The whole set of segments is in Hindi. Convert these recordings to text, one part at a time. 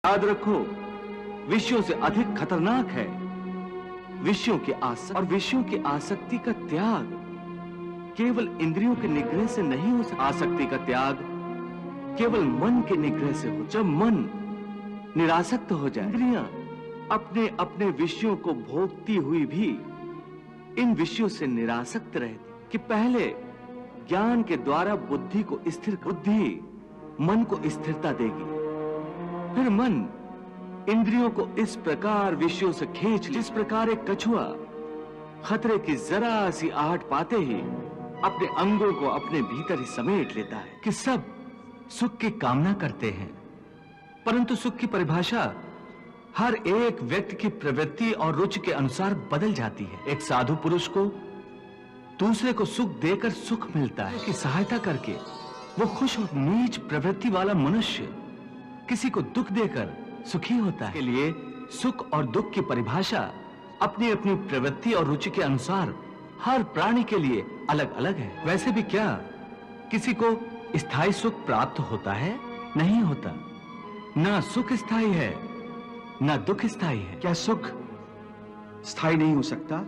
याद रखो, विषयों से अधिक खतरनाक है विषयों की आसक्ति, और विषयों की आसक्ति का त्याग केवल इंद्रियों के निग्रह से नहीं हो सकता। आसक्ति का त्याग केवल मन के निग्रह से हो। जब मन निरासक्त हो जाए, इंद्रियां अपने अपने विषयों को भोगती हुई भी इन विषयों से निरासक्त रहती। कि पहले ज्ञान के द्वारा बुद्धि को स्थिर, बुद्धि मन को स्थिरता देगी, फिर मन इंद्रियों को इस प्रकार विषयों से खींच, जिस प्रकार एक कछुआ खतरे की जरा सी आहट पाते ही अपने अंगों को अपने भीतर ही समेट लेता है। कि सब सुख की कामना करते हैं, परंतु सुख की परिभाषा हर एक व्यक्ति की प्रवृत्ति और रुचि के अनुसार बदल जाती है। एक साधु पुरुष को दूसरे को सुख देकर सुख मिलता है, कि सहायता करके वो खुश और नीच प्रवृत्ति वाला मनुष्य किसी को दुख देकर सुखी होता है। के लिए सुख और दुख की परिभाषा अपनी अपनी प्रवृत्ति और रुचि के अनुसार हर प्राणी के लिए अलग अलग है। वैसे भी क्या किसी को स्थायी सुख प्राप्त होता है? नहीं होता। ना सुख स्थायी है, ना दुख स्थायी है। क्या सुख स्थायी नहीं हो सकता?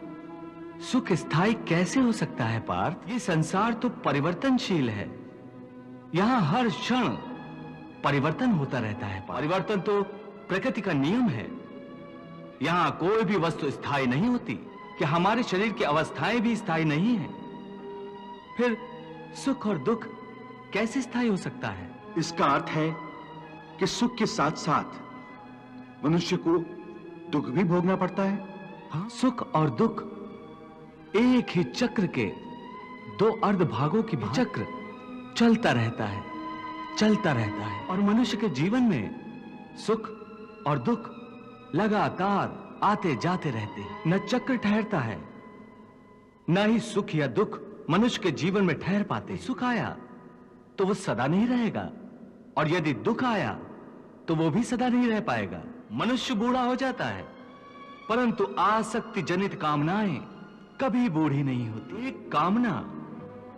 सुख स्थायी कैसे हो सकता है पार्थ? ये संसार तो परिवर्तनशील है, यहां हर क्षण परिवर्तन होता रहता है। परिवर्तन तो प्रकृति का नियम है। यहां कोई भी वस्तु स्थायी नहीं होती। कि हमारे शरीर की अवस्थाएं भी स्थायी नहीं है, फिर सुख और दुख कैसे स्थायी हो सकता है? इसका अर्थ है कि सुख के साथ साथ मनुष्य को दुख भी भोगना पड़ता है। हाँ? सुख और दुख एक ही चक्र के दो अर्ध भागों की चक्र चलता रहता है, चलता रहता है। और मनुष्य के जीवन में सुख और दुख लगातार आते जाते रहते हैं। न चक्र ठहरता है, न ही सुख या दुख मनुष्य के जीवन में ठहर पाते। सुख आया तो वो सदा नहीं रहेगा, और यदि दुख आया तो वो भी सदा नहीं रह पाएगा। मनुष्य बूढ़ा हो जाता है, परंतु आसक्ति जनित कामनाएं कभी बूढ़ी नहीं होती। एक कामना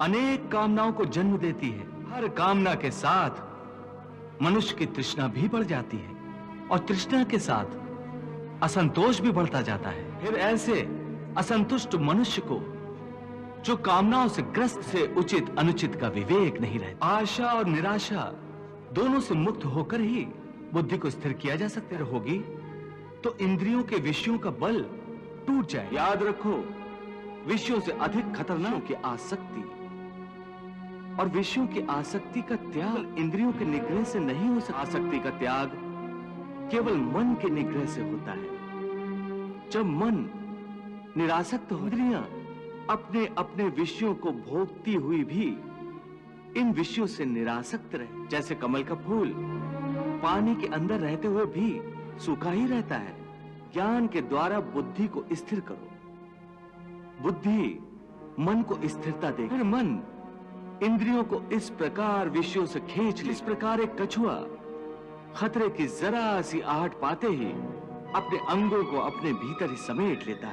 अनेक कामनाओं को जन्म देती है। हर कामना के साथ मनुष्य की तृष्णा भी बढ़ जाती है, और तृष्णा के साथ असंतोष भी बढ़ता जाता है। फिर ऐसे असंतुष्ट मनुष्य को जो कामनाओं से ग्रस्त से उचित अनुचित का विवेक नहीं रहता। आशा और निराशा दोनों से मुक्त होकर ही बुद्धि को स्थिर किया जा सकता होगी, तो इंद्रियों के विषयों का बल टूट जाए। याद रखो, विषयों से अधिक खतरनाक की आसक्ति, और विषयों की आसक्ति का त्याग इंद्रियों के निग्रह से नहीं हो सकता। आसक्ति का त्याग केवल मन के निग्रह से होता है। जब मन निरासक्त हो, इंद्रियां अपने अपने विषयों को भोगती हुई भी इन विषयों से निरासक्त रहे। जैसे कमल का फूल पानी के अंदर रहते हुए भी सूखा ही रहता है। ज्ञान के द्वारा बुद्धि को स्थिर करो, बुद्धि मन को स्थिरता दे, फिर मन इंद्रियों को इस प्रकार विषयों से खींच ले। इस प्रकार एक कछुआ खतरे की जरा सी आहट पाते ही अपने अंगों को अपने भीतर ही समेट लेता है।